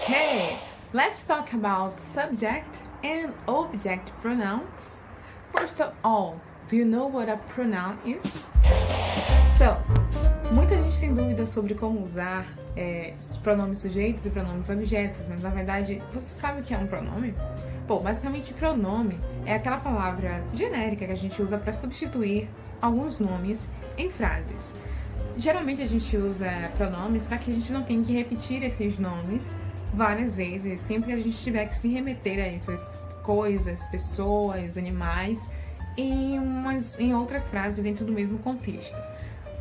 Hey, let's talk about subject and object pronouns. First of all, do you know what a pronoun is? So, muita gente tem dúvidas sobre como usar os pronomes sujeitos e pronomes objetos, mas na verdade, você sabe o que é um pronome? Bom, basicamente pronome é aquela palavra genérica que a gente usa para substituir alguns nomes em frases. Geralmente a gente usa pronomes para que a gente não tenha que repetir esses nomes várias vezes, sempre que a gente tiver que se remeter a essas coisas, pessoas, animais, em outras frases dentro do mesmo contexto.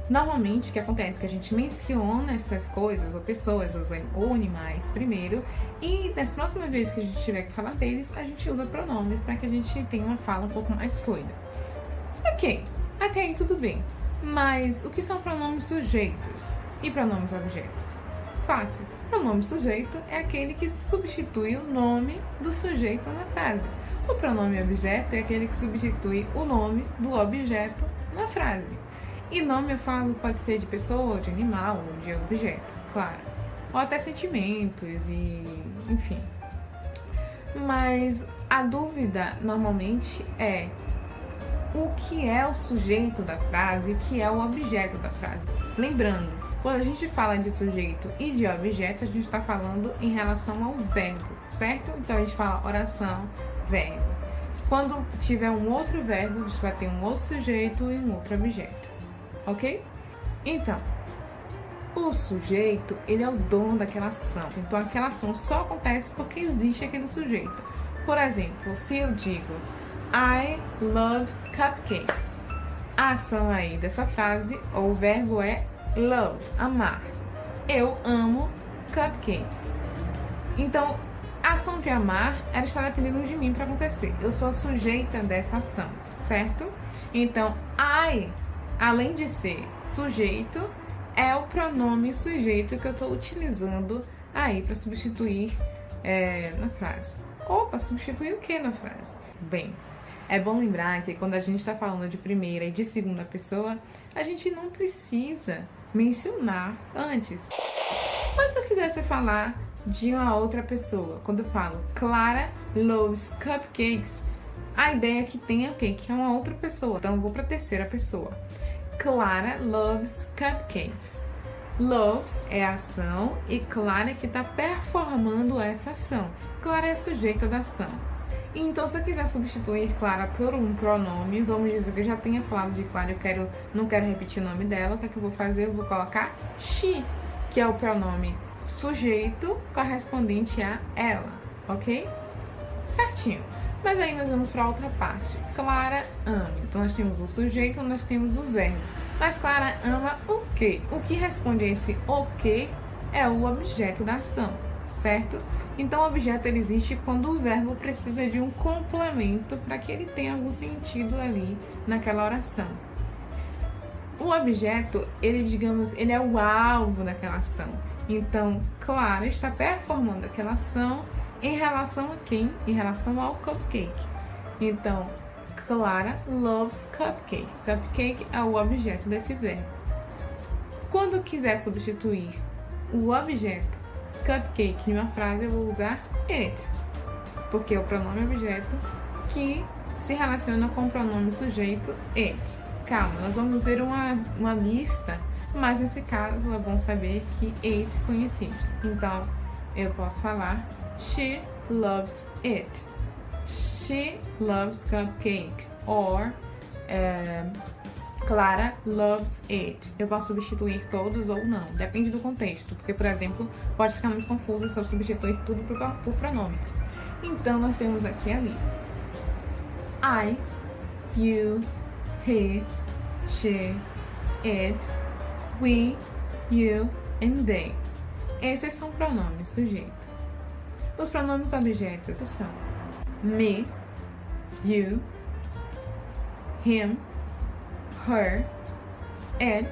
Normalmente o que acontece é que a gente menciona essas coisas, ou pessoas, ou animais primeiro, e nas próximas vezes que a gente tiver que falar deles, a gente usa pronomes para que a gente tenha uma fala um pouco mais fluida. Ok, até aí tudo bem. Mas o que são pronomes sujeitos e pronomes objetos? Fácil. Pronome sujeito é aquele que substitui o nome do sujeito na frase. O pronome objeto é aquele que substitui o nome do objeto na frase. E nome eu falo pode ser de pessoa, ou de animal, ou de objeto, claro. Ou até sentimentos e enfim. Mas a dúvida normalmente é o que é o sujeito da frase e o que é o objeto da frase. Lembrando, quando a gente fala de sujeito e de objeto, a gente está falando em relação ao verbo, certo? Então a gente fala oração, verbo. Quando tiver um outro verbo, a gente vai ter um outro sujeito e um outro objeto, ok? Então, o sujeito, ele é o dono daquela ação. Então aquela ação só acontece porque existe aquele sujeito. Por exemplo, se eu digo I love cupcakes, a ação aí dessa frase, ou o verbo é love, amar. Eu amo cupcakes. Então, a ação de amar, ela está dependendo de mim para acontecer. Eu sou a sujeita dessa ação, certo? Então, I, além de ser sujeito, é o pronome sujeito que eu estou utilizando aí para substituir na frase. Ou para substituir o que na frase? Bem, é bom lembrar que quando a gente está falando de primeira e de segunda pessoa, a gente não precisa mencionar antes. Mas se eu quisesse falar de uma outra pessoa, quando eu falo Clara loves cupcakes, a ideia é que tenha o quê? Que é uma outra pessoa. Então eu vou para a terceira pessoa. Clara loves cupcakes. Loves é a ação e Clara é que está performando essa ação. Clara é a sujeita da ação. Então, se eu quiser substituir Clara por um pronome, vamos dizer que eu já tenha falado de Clara, não quero repetir o nome dela, o que é que eu vou fazer? Eu vou colocar she, que é o pronome sujeito correspondente a ela, ok? Certinho. Mas aí nós vamos para outra parte. Clara ama. Então, nós temos o sujeito, nós temos o verbo. Mas Clara ama o quê? O que responde a esse o quê é o objeto da ação, certo? Então, o objeto ele existe quando o verbo precisa de um complemento para que ele tenha algum sentido ali naquela oração. O objeto, ele é o alvo daquela ação. Então, Clara está performando aquela ação em relação a quem? Em relação ao cupcake. Então, Clara loves cupcake. Cupcake é o objeto desse verbo. Quando quiser substituir o objeto cupcake em uma frase, eu vou usar it, porque é o pronome objeto que se relaciona com o pronome sujeito it. Calma, nós vamos ver uma lista, mas nesse caso é bom saber que it coincide. Então, eu posso falar she loves it, she loves cupcake, or Clara loves it. Eu posso substituir todos ou não, depende do contexto, porque, por exemplo, pode ficar muito confuso se eu substituir tudo por pronome. Então, nós temos aqui a lista. I, you, he, she, it, we, you and they. Esses são pronomes sujeito. Os pronomes objetos são me, you, him, her, it,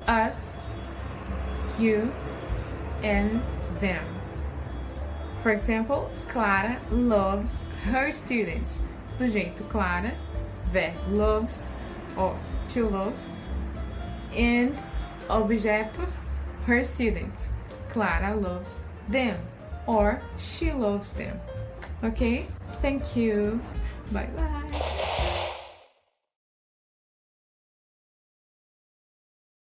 us, you, and them. For example, Clara loves her students. Sujeito Clara, verbo loves, or to love, and objeto her students. Clara loves them. or she loves them. Okay? Thank you. Bye bye.